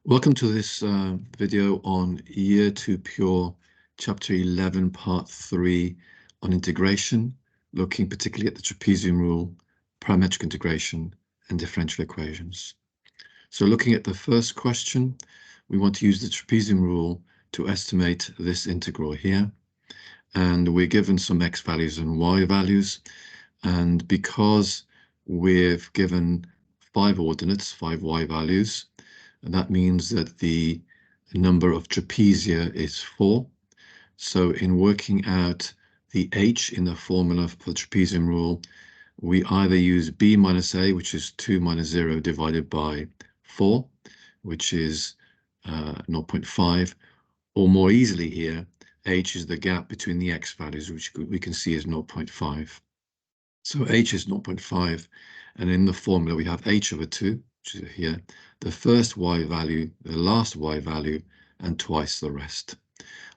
Welcome to this video on Year 2 Pure, Chapter 11, Part 3 on integration, looking particularly at the trapezium rule, parametric integration, and differential equations. So looking at the first question, we want to use the trapezium rule to estimate this integral here. And we're given some x values and y values. And because we've given 5 ordinates, 5 y values, and that means that the number of trapezia is 4. So in working out the h in the formula for the trapezium rule, we either use b minus a, which is 2 minus 0 divided by 4, which is 0.5, or more easily here, h is the gap between the x values, which we can see is 0.5. So h is 0.5, and in the formula we have h over 2, which is here, the first y value, the last y value, and twice the rest.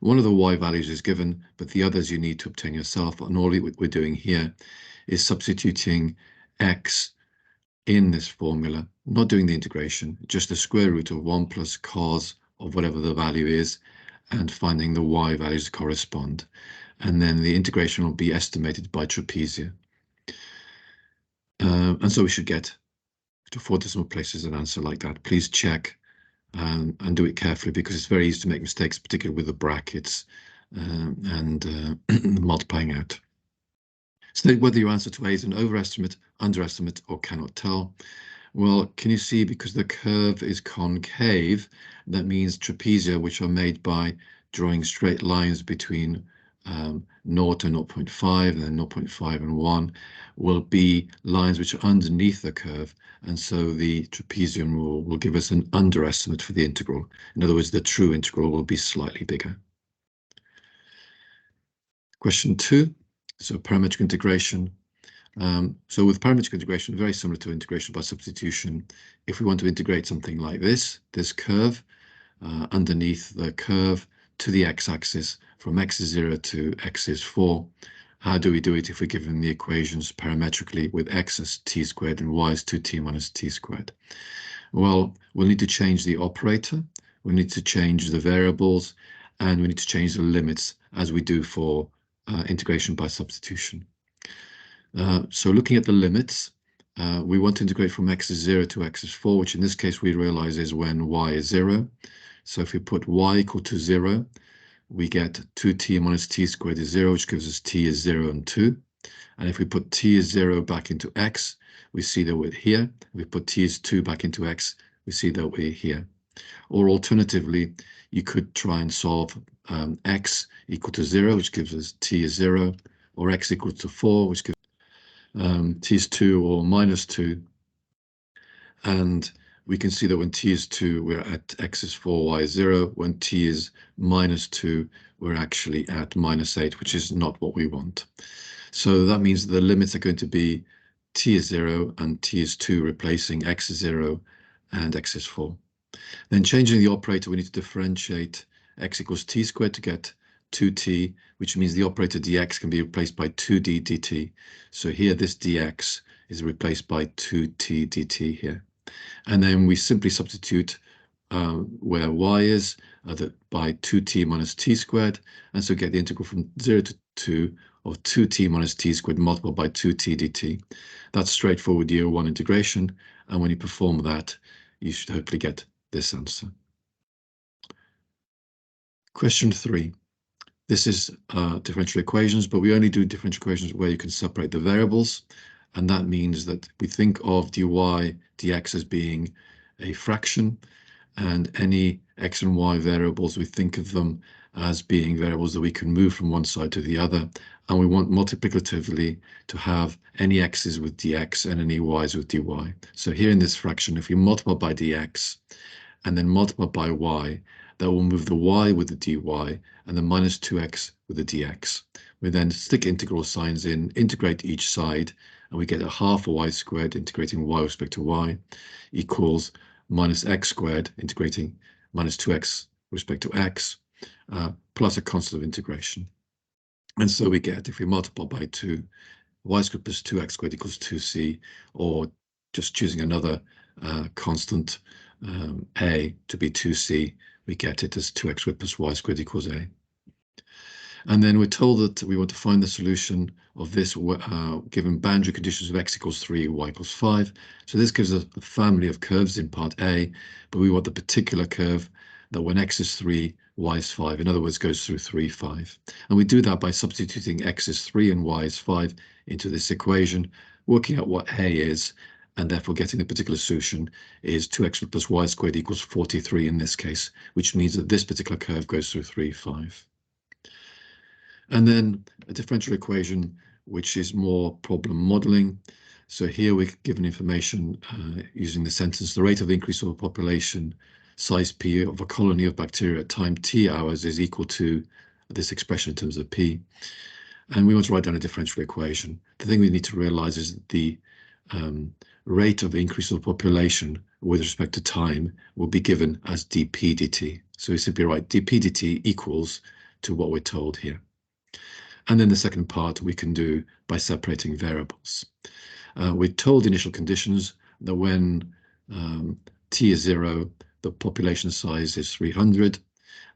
One of the y values is given, but the others you need to obtain yourself, and all we're doing here is substituting x in this formula, not doing the integration, just the square root of 1 plus cos of whatever the value is, and finding the y values that correspond. And then the integration will be estimated by trapezia. And so we should get to 4 decimal places an answer like that. Please check and do it carefully, because it's very easy to make mistakes, particularly with the brackets and multiplying out. State whether your answer to A is an overestimate, underestimate, or cannot tell. Well, can you see, because the curve is concave, that means trapezia, which are made by drawing straight lines between 0 and 0.5, and then 0.5 and 1, will be lines which are underneath the curve, and so the trapezium rule will give us an underestimate for the integral. In other words, the true integral will be slightly bigger. Question 2, so parametric integration. So with parametric integration, very similar to integration by substitution, if we want to integrate something like this curve underneath the curve to the x-axis from x is 0 to x is 4. How do we do it if we're given the equations parametrically with x as t squared and y as 2t minus t squared? Well, we'll need to change the operator, we need to change the variables, and we need to change the limits as we do for integration by substitution. So looking at the limits, we want to integrate from x is 0 to x is 4, which in this case we realize is when y is 0. So if we put y equal to 0, we get 2t minus t squared is 0, which gives us t is 0 and 2. And if we put t is 0 back into x, we see that we're here. If we put t is 2 back into x, we see that we're here. Or alternatively, you could try and solve x equal to 0, which gives us t is 0, or x equals to 4, which gives t is 2 or minus 2. And we can see that when t is 2, we're at x is 4, y is 0. When t is minus 2, we're actually at minus 8, which is not what we want. So that means the limits are going to be t is 0 and t is 2, replacing x is 0 and x is 4. Then changing the operator, we need to differentiate x equals t squared to get 2t, which means the operator dx can be replaced by 2d dt. So here this dx is replaced by 2t dt here. And then we simply substitute where y is by 2t minus t squared, and so get the integral from 0 to 2 of 2t minus t squared multiplied by 2t dt. That's straightforward year 1 integration, and when you perform that, you should hopefully get this answer. Question 3. This is differential equations, but we only do differential equations where you can separate the variables. And that means that we think of dy dx as being a fraction, and any x and y variables, we think of them as being variables that we can move from one side to the other. And we want multiplicatively to have any x's with dx and any y's with dy. So here in this fraction, if we multiply by dx and then multiply by y, that will move the y with the dy and the minus 2x with the dx. We then stick integral signs in, integrate each side, and we get a half a y squared integrating y with respect to y equals minus x squared integrating minus 2x with respect to x plus a constant of integration. And so we get, if we multiply by 2, y squared plus 2x squared equals 2c, or just choosing another constant, a to be 2c, we get it as 2x squared plus y squared equals a. And then we're told that we want to find the solution of this given boundary conditions of x equals 3, y equals 5. So this gives us a family of curves in part A, but we want the particular curve that when x is 3, y is 5. In other words, goes through 3, 5. And we do that by substituting x is 3 and y is 5 into this equation, working out what A is, and therefore getting the particular solution is 2x plus y squared equals 43 in this case, which means that this particular curve goes through 3, 5. And then a differential equation, which is more problem modeling. So here we're given information using the sentence, the rate of increase of a population size P of a colony of bacteria at time T hours is equal to this expression in terms of P. And we want to write down a differential equation. The thing we need to realize is that the rate of increase of the population with respect to time will be given as dp dt. So we simply write dp dt equals to what we're told here. And then the second part we can do by separating variables. We're told initial conditions that when t is 0, the population size is 300.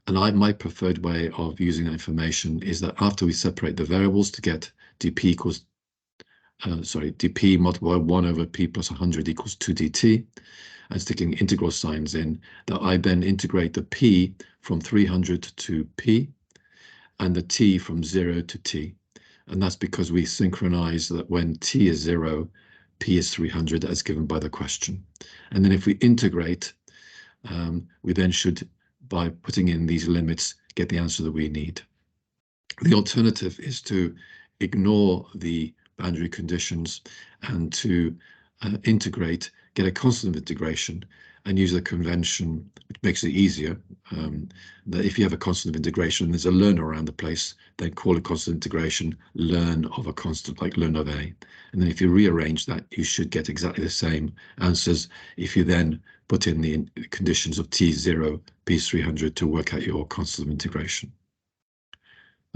And my preferred way of using that information is that after we separate the variables to get dp equals, dp multiplied by 1 over p plus 100 equals 2 dt, and sticking integral signs in, that I then integrate the p from 300 to p, and the t from 0 to t. And that's because we synchronize that when t is 0, p is 300 as given by the question. And then if we integrate, we then should, by putting in these limits, get the answer that we need. The alternative is to ignore the boundary conditions and to integrate, get a constant of integration, and use the convention, which makes it easier, that if you have a constant of integration and there's a learner around the place, then call a constant integration learn of a constant, like learn of a. And then if you rearrange that, you should get exactly the same answers if you then put in the conditions of t0, p300 to work out your constant of integration.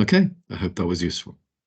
Okay, I hope that was useful.